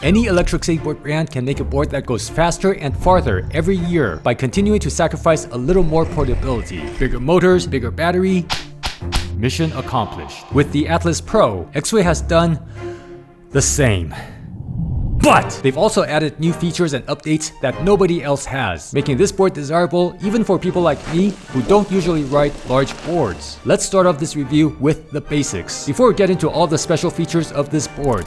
Any electric skateboard brand can make a board that goes faster and farther every year by continuing to sacrifice a little more portability. Bigger motors, bigger battery. Mission accomplished. With the Atlas Pro, Exway has done the same. But they've also added new features and updates that nobody else has, making this board desirable even for people like me who don't usually ride large boards. Let's start off this review with the basics, before we get into all the special features of this board.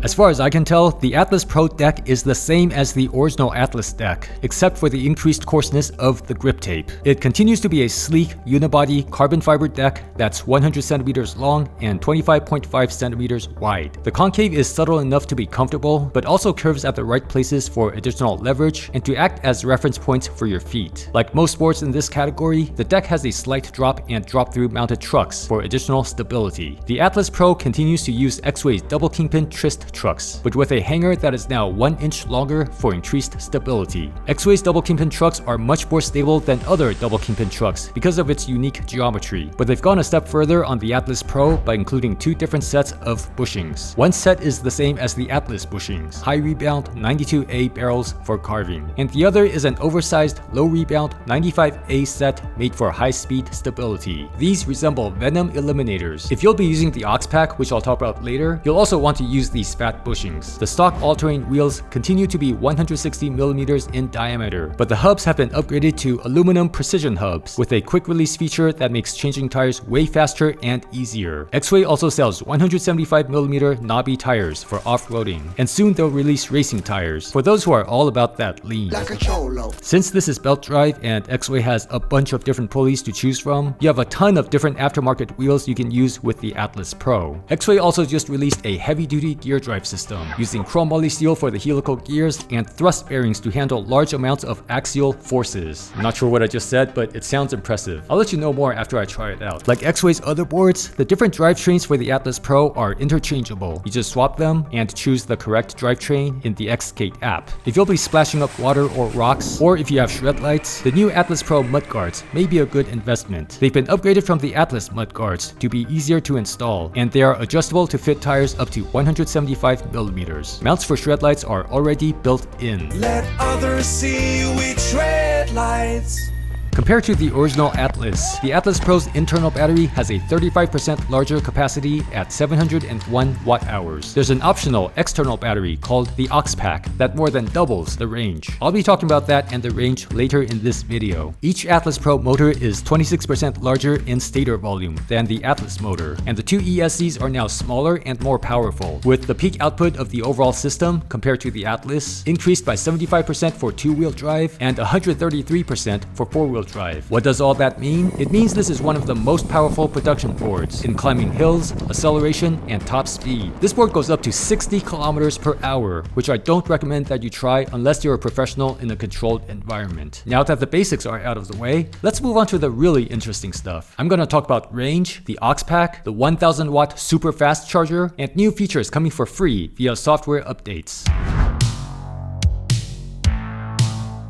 As far as I can tell, the Atlas Pro deck is the same as the original Atlas deck, except for the increased coarseness of the grip tape. It continues to be a sleek, unibody, carbon fiber deck that's 100 centimeters long and 25.5 centimeters wide. The concave is subtle enough to be comfortable, but also curves at the right places for additional leverage and to act as reference points for your feet. Like most boards in this category, the deck has a slight drop and drop-through mounted trucks for additional stability. The Atlas Pro continues to use Exway's double kingpin tryst trucks, but with a hanger that is now 1 inch longer for increased stability. Exway's double kingpin trucks are much more stable than other double kingpin trucks because of its unique geometry, but they've gone a step further on the Atlas Pro by including 2 different sets of bushings. One set is the same as the Atlas bushings, high rebound 92A barrels for carving, and the other is an oversized low rebound 95A set made for high speed stability. These resemble venom eliminators. If you'll be using the auxpack, which I'll talk about later, you'll also want to use these fat bushings. The stock all-terrain wheels continue to be 160 millimeters in diameter, but the hubs have been upgraded to aluminum precision hubs with a quick release feature that makes changing tires way faster and easier. Exway also sells 175 millimeter knobby tires for off-roading, and soon they'll release racing tires for those who are all about that lean. Like a cholo. Since this is belt drive and Exway has a bunch of different pulleys to choose from, you have a ton of different aftermarket wheels you can use with the Atlas Pro. Exway also just released a heavy-duty gear drive system using chromoly steel for the helical gears and thrust bearings to handle large amounts of axial forces. I'm not sure what I just said, but it sounds impressive. I'll let you know more after I try it out. Like Exway's other boards, the different drivetrains for the Atlas Pro are interchangeable. You just swap them and choose the correct drivetrain in the Xskate app. If you'll be splashing up water or rocks, or if you have shred lights, the new Atlas Pro mudguards may be a good investment. They've been upgraded from the Atlas mudguards to be easier to install, and they are adjustable to fit tires up to 175 millimeters. Mounts for shred lights are already built in. Let others see we tread lights. Compared to the original Atlas, the Atlas Pro's internal battery has a 35% larger capacity at 701 watt-hours. There's an optional external battery called the auxpack that more than doubles the range. I'll be talking about that and the range later in this video. Each Atlas Pro motor is 26% larger in stator volume than the Atlas motor, and the 2 ESCs are now smaller and more powerful, with the peak output of the overall system compared to the Atlas increased by 75% for 2-wheel drive and 133% for 4-wheel drive. What does all that mean? It means this is one of the most powerful production boards in climbing hills, acceleration, and top speed. This board goes up to 60 kilometers per hour, which I don't recommend that you try unless you're a professional in a controlled environment. Now that the basics are out of the way, let's move on to the really interesting stuff. I'm gonna talk about range, the auxpack, the 1000 watt super fast charger, and new features coming for free via software updates.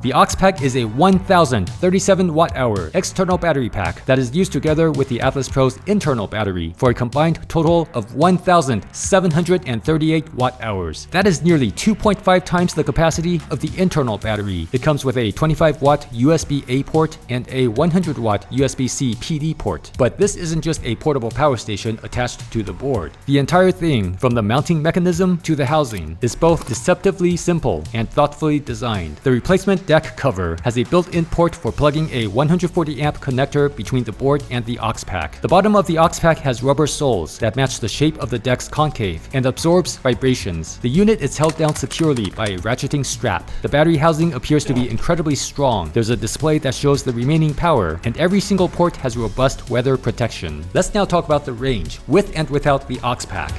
The auxpack is a 1037 watt-hour external battery pack that is used together with the Atlas Pro's internal battery for a combined total of 1738 watt-hours. That is nearly 2.5 times the capacity of the internal battery. It comes with a 25 watt USB-A port and a 100 watt USB-C PD port. But this isn't just a portable power station attached to the board. The entire thing, from the mounting mechanism to the housing, is both deceptively simple and thoughtfully designed. The replacement deck cover has a built-in port for plugging a 140 amp connector between the board and the auxpack. The bottom of the auxpack has rubber soles that match the shape of the deck's concave and absorbs vibrations. The unit is held down securely by a ratcheting strap. The battery housing appears to be incredibly strong. There's a display that shows the remaining power, and every single port has robust weather protection. Let's now talk about the range, with and without the auxpack.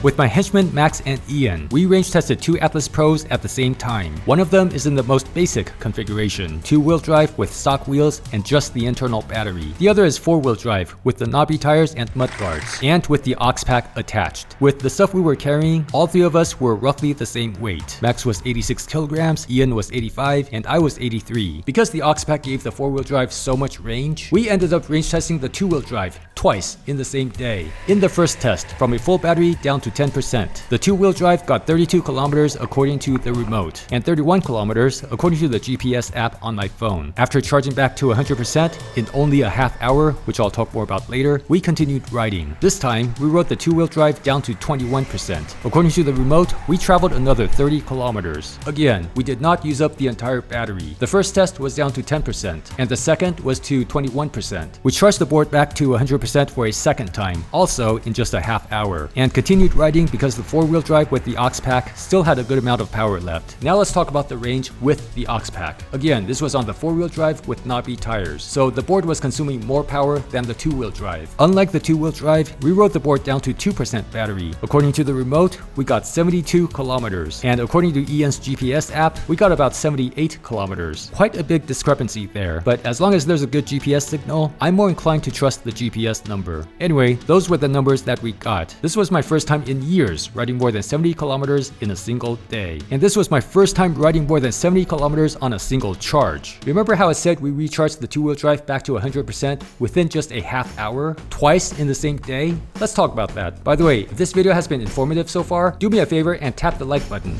With my henchmen Max and Ian, we range tested 2 Atlas Pros at the same time. One of them is in the most basic configuration, 2-wheel drive with stock wheels and just the internal battery. The other is 4-wheel drive with the knobby tires and mudguards, and with the auxpack attached. With the stuff we were carrying, all 3 of us were roughly the same weight. Max was 86 kilograms, Ian was 85, and I was 83. Because the auxpack gave the 4-wheel drive so much range, we ended up range testing the 2-wheel drive twice in the same day. In the first test, from a full battery down to 10%, the 2-wheel drive got 32 kilometers according to the remote, and 31 kilometers according to the GPS app on my phone. After charging back to 100% in only a half hour, which I'll talk more about later, we continued riding. This time, we rode the 2-wheel drive down to 21%. According to the remote, we traveled another 30 kilometers. Again, we did not use up the entire battery. The first test was down to 10%, and the second was to 21%. We charged the board back to 100% for a second time, also in just a half hour, and continued riding because the 4-wheel drive with the auxpack still had a good amount of power left. Now let's talk about the range with the auxpack. Again, this was on the 4-wheel drive with knobby tires, so the board was consuming more power than the 2-wheel drive. Unlike the 2-wheel drive, we rode the board down to 2% battery. According to the remote, we got 72 kilometers, and according to Ian's GPS app, we got about 78 kilometers. Quite a big discrepancy there, but as long as there's a good GPS signal, I'm more inclined to trust the GPS number. Anyway, those were the numbers that we got. This was my first time in years riding more than 70 kilometers in a single day. And this was my first time riding more than 70 kilometers on a single charge. Remember how I said we recharged the 2-wheel drive back to 100% within just a half hour? Twice in the same day? Let's talk about that. By the way, if this video has been informative so far, do me a favor and tap the like button.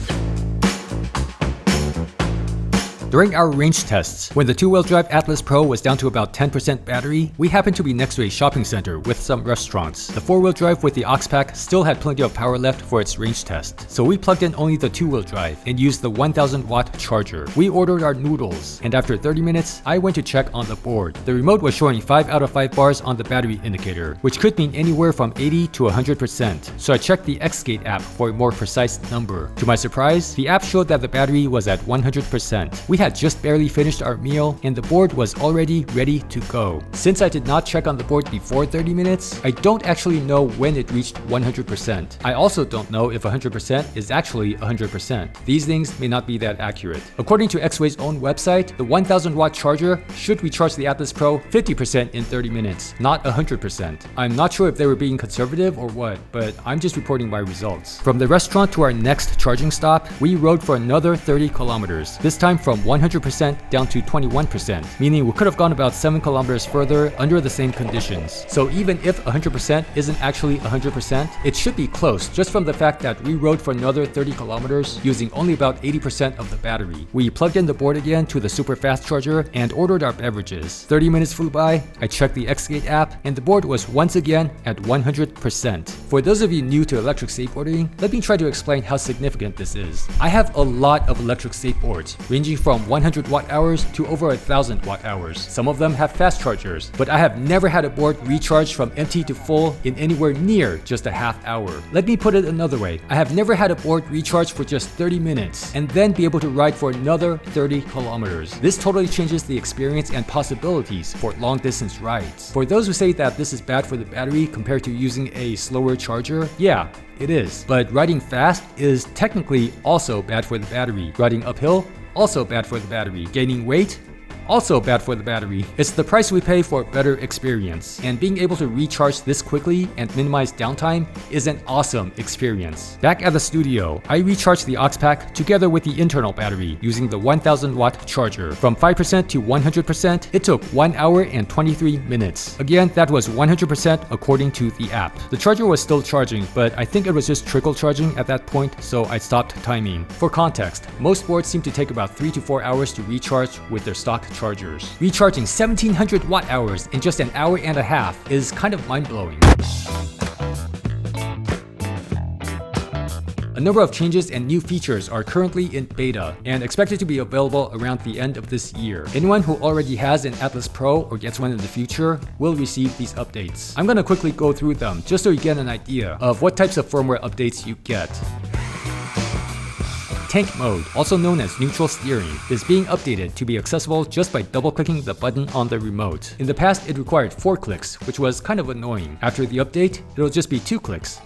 During our range tests, when the 2-wheel drive Atlas Pro was down to about 10% battery, we happened to be next to a shopping center with some restaurants. The 4-wheel drive with the auxpack still had plenty of power left for its range test, so we plugged in only the 2-wheel drive and used the 1000-watt charger. We ordered our noodles, and after 30 minutes, I went to check on the board. The remote was showing 5 out of 5 bars on the battery indicator, which could mean anywhere from 80 to 100%, so I checked the Xskate app for a more precise number. To my surprise, the app showed that the battery was at 100%. We had just barely finished our meal and the board was already ready to go. Since I did not check on the board before 30 minutes, I don't actually know when it reached 100%. I also don't know if 100% is actually 100%. These things may not be that accurate. According to Exway's own website, the 1000-watt charger should recharge the Atlas Pro 50% in 30 minutes, not 100%. I'm not sure if they were being conservative or what, but I'm just reporting my results. From the restaurant to our next charging stop, we rode for another 30 kilometers, this time from 100% down to 21%, meaning we could have gone about 7 kilometers further under the same conditions. So even if 100% isn't actually 100%, it should be close just from the fact that we rode for another 30 kilometers using only about 80% of the battery. We plugged in the board again to the super fast charger and ordered our beverages. 30 minutes flew by, I checked the Xskate app, and the board was once again at 100%. For those of you new to electric skateboarding, let me try to explain how significant this is. I have a lot of electric skateboards, ranging from 100 watt-hours to over 1000 watt-hours. Some of them have fast chargers, but I have never had a board recharged from empty to full in anywhere near just a half hour. Let me put it another way. I have never had a board recharged for just 30 minutes and then be able to ride for another 30 kilometers. This totally changes the experience and possibilities for long distance rides. For those who say that this is bad for the battery compared to using a slower charger, yeah, it is. But riding fast is technically also bad for the battery. Riding uphill, also bad for the battery. Gaining weight, also bad for the battery. It's the price we pay for better experience, and being able to recharge this quickly and minimize downtime is an awesome experience. Back at the studio, I recharged the auxpack together with the internal battery using the 1000-watt charger. From 5% to 100%, it took 1 hour and 23 minutes. Again, that was 100% according to the app. The charger was still charging, but I think it was just trickle charging at that point, so I stopped timing. For context, most boards seem to take about 3 to 4 hours to recharge with their stock chargers. Recharging 1700 watt-hours in just an hour and a half is kind of mind-blowing. A number of changes and new features are currently in beta and expected to be available around the end of this year. Anyone who already has an Atlas Pro or gets one in the future will receive these updates. I'm going to quickly go through them just so you get an idea of what types of firmware updates you get. Tank mode, also known as neutral steering, is being updated to be accessible just by double-clicking the button on the remote. In the past, it required 4 clicks, which was kind of annoying. After the update, it'll just be 2 clicks.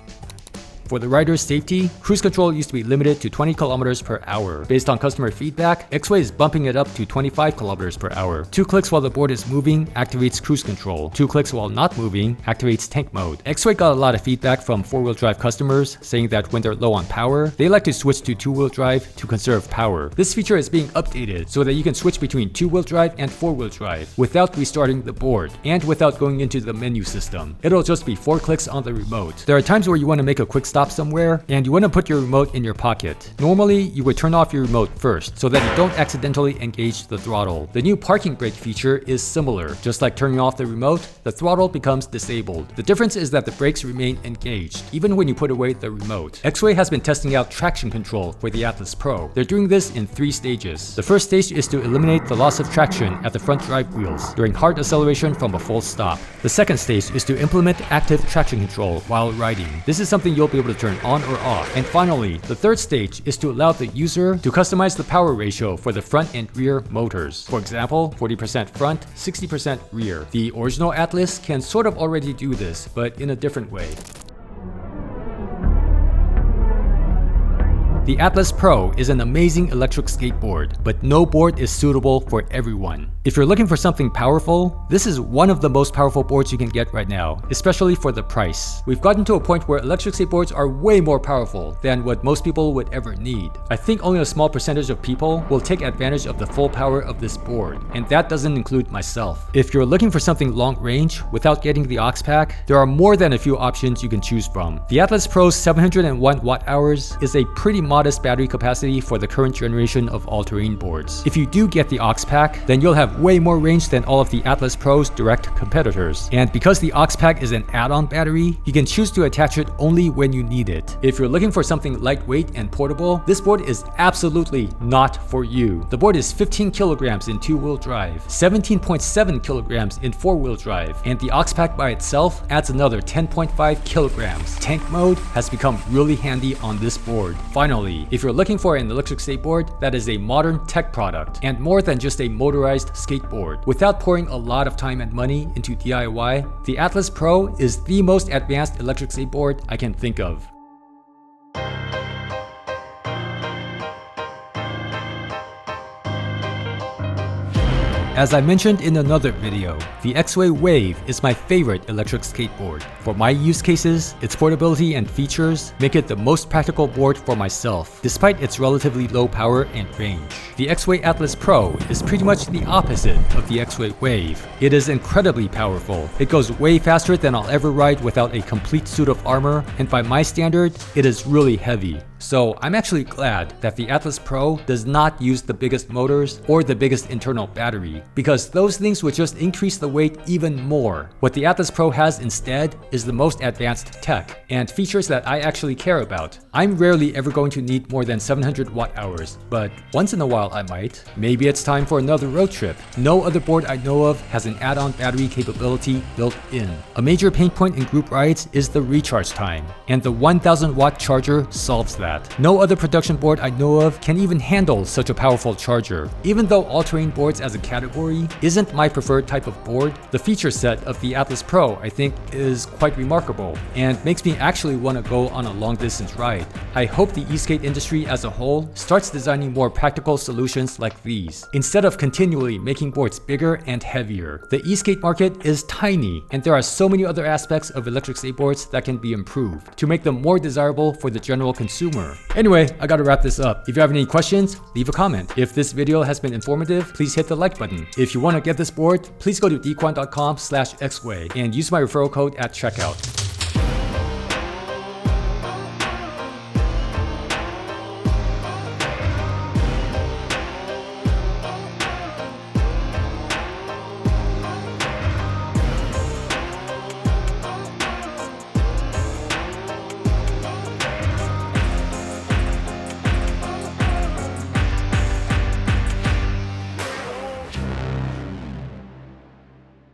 For the rider's safety, cruise control used to be limited to 20 kilometers per hour. Based on customer feedback, Exway is bumping it up to 25 kilometers per hour. 2 clicks while the board is moving activates cruise control. 2 clicks while not moving activates tank mode. Exway got a lot of feedback from 4-wheel drive customers saying that when they're low on power, they like to switch to 2-wheel drive to conserve power. This feature is being updated so that you can switch between 2-wheel drive and 4-wheel drive without restarting the board and without going into the menu system. It'll just be 4 clicks on the remote. There are times where you want to make a quick stop somewhere and you want to put your remote in your pocket. Normally, you would turn off your remote first so that you don't accidentally engage the throttle. The new parking brake feature is similar. Just like turning off the remote, the throttle becomes disabled. The difference is that the brakes remain engaged even when you put away the remote. Exway has been testing out traction control for the Atlas Pro. They're doing this in 3 stages. The first stage is to eliminate the loss of traction at the front drive wheels during hard acceleration from a full stop. The second stage is to implement active traction control while riding. This is something you'll be able to turn on or off. And finally, the third stage is to allow the user to customize the power ratio for the front and rear motors. For example, 40% front, 60% rear. The original Atlas can sort of already do this, but in a different way. The Atlas Pro is an amazing electric skateboard, but no board is suitable for everyone. If you're looking for something powerful, this is one of the most powerful boards you can get right now, especially for the price. We've gotten to a point where electric skateboards are way more powerful than what most people would ever need. I think only a small percentage of people will take advantage of the full power of this board, and that doesn't include myself. If you're looking for something long range without getting the auxpack, there are more than a few options you can choose from. The Atlas Pro's 701 watt-hours is a pretty modest battery capacity for the current generation of all-terrain boards. If you do get the auxpack, then you'll have way more range than all of the Atlas Pro's direct competitors. And because the auxpack is an add-on battery, you can choose to attach it only when you need it. If you're looking for something lightweight and portable, this board is absolutely not for you. The board is 15 kilograms in 2-wheel drive, 17.7 kilograms in 4-wheel drive, and the auxpack by itself adds another 10.5 kilograms. Tank mode has become really handy on this board. Finally, if you're looking for an electric skateboard that is a modern tech product and more than just a motorized skateboard, without pouring a lot of time and money into DIY, the Atlas Pro is the most advanced electric skateboard I can think of. As I mentioned in another video, the Exway Wave is my favorite electric skateboard. For my use cases, its portability and features make it the most practical board for myself, despite its relatively low power and range. The Exway Atlas Pro is pretty much the opposite of the Exway Wave. It is incredibly powerful. It goes way faster than I'll ever ride without a complete suit of armor, and by my standard, it is really heavy. So I'm actually glad that the Atlas Pro does not use the biggest motors or the biggest internal battery, because those things would just increase the weight even more. What the Atlas Pro has instead is the most advanced tech and features that I actually care about. I'm rarely ever going to need more than 700 watt-hours, but once in a while I might. Maybe it's time for another road trip. No other board I know of has an add-on battery capability built in. A major pain point in group rides is the recharge time, and the 1000 watt charger solves that. No other production board I know of can even handle such a powerful charger. Even though all-terrain boards as a category isn't my preferred type of board, the feature set of the Atlas Pro I think is quite remarkable and makes me actually want to go on a long-distance ride. I hope the e-skate industry as a whole starts designing more practical solutions like these, instead of continually making boards bigger and heavier. The e-skate market is tiny, and there are so many other aspects of electric skateboards that can be improved to make them more desirable for the general consumer. Anyway, I gotta wrap this up. If you have any questions, leave a comment. If this video has been informative, please hit the like button. If you want to get this board, please go to dquan.com/Exway and use my referral code at checkout.